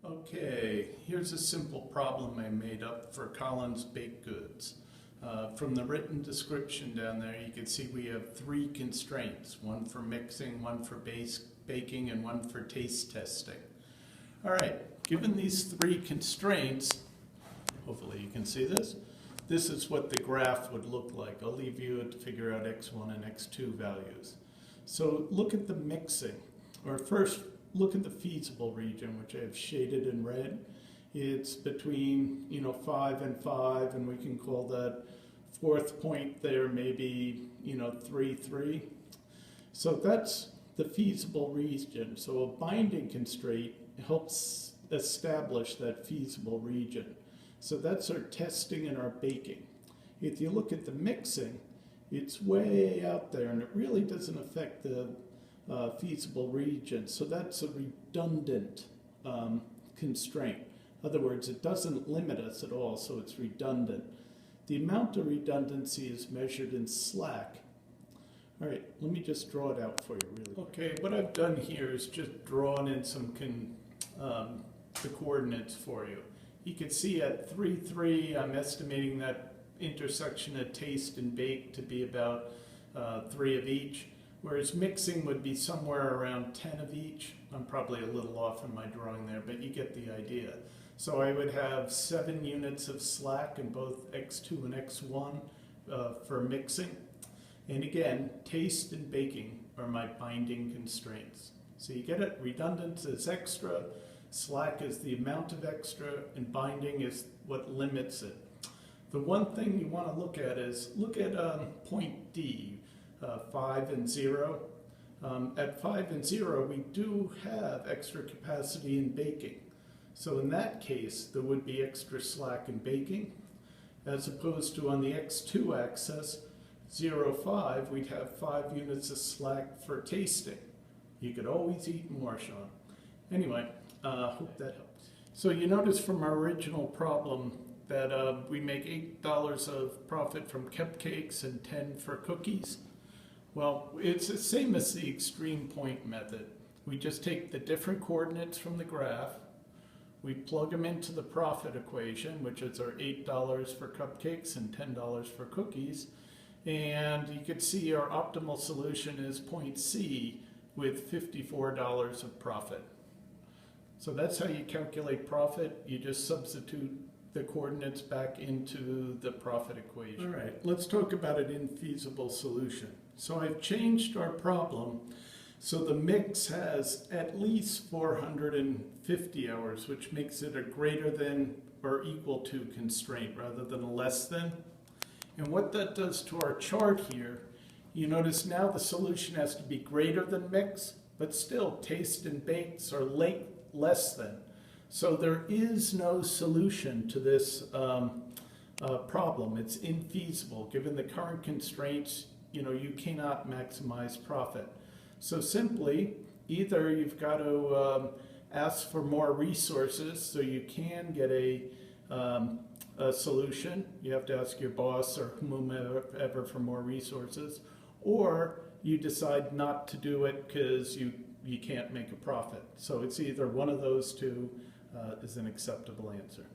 Okay, here's a simple problem I made up for Colin's Baked Goods. From the written description down there, you can see we have three constraints, one for mixing, one for baking, and one for taste testing. All right, given these three constraints, hopefully you can see this, this is what the graph would look like. I'll leave you to figure out x1 and x2 values. So look at the mixing, or first look at the feasible region, which I have shaded in red. It's between 5 and 5, and we can call that fourth point there maybe 3, 3. So that's the feasible region. So a binding constraint helps establish that feasible region. So that's our testing and our baking. If you look at the mixing, it's way out there, and it really doesn't affect the feasible region. So that's a redundant constraint. In other words, it doesn't limit us at all, so it's redundant. The amount of redundancy is measured in slack. All right, let me just draw it out for you really quick. Okay, what I've done here is just drawn in some the coordinates for you. You can see at 3, 3, I'm estimating that intersection of taste and bake to be about 3 of each, whereas mixing would be somewhere around 10 of each. I'm probably a little off in my drawing there, but you get the idea. So I would have 7 units of slack in both x2 and x1 for mixing. And again, taste and baking are my binding constraints. So you get it, redundant is extra, slack is the amount of extra, and binding is what limits it. The one thing you want to look at is, look at point D, 5 and 0. At 5 and 0, we do have extra capacity in baking. So in that case, there would be extra slack in baking, as opposed to on the x2 axis, 0, 5, we'd have 5 units of slack for tasting. You could always eat more, Sean. Anyway, hope that helps. So you notice from our original problem that we make $8 of profit from cupcakes and 10 for cookies. Well, it's the same as the extreme point method. We just take the different coordinates from the graph, we plug them into the profit equation, which is our $8 for cupcakes and $10 for cookies, and you can see our optimal solution is point C with $54 of profit. So that's how you calculate profit. You just substitute the coordinates back into the profit equation. All right, let's talk about an infeasible solution. So I've changed our problem so the mix has at least 450 hours, which makes it a greater than or equal to constraint rather than a less than. And what that does to our chart here, you notice now the solution has to be greater than mix, but still taste and bakes are less than. So there is no solution to this problem. It's infeasible. Given the current constraints, you cannot maximize profit. So simply, either you've got to ask for more resources so you can get a solution. You have to ask your boss or whomever for more resources, or you decide not to do it because you can't make a profit. So it's either one of those two is an acceptable answer.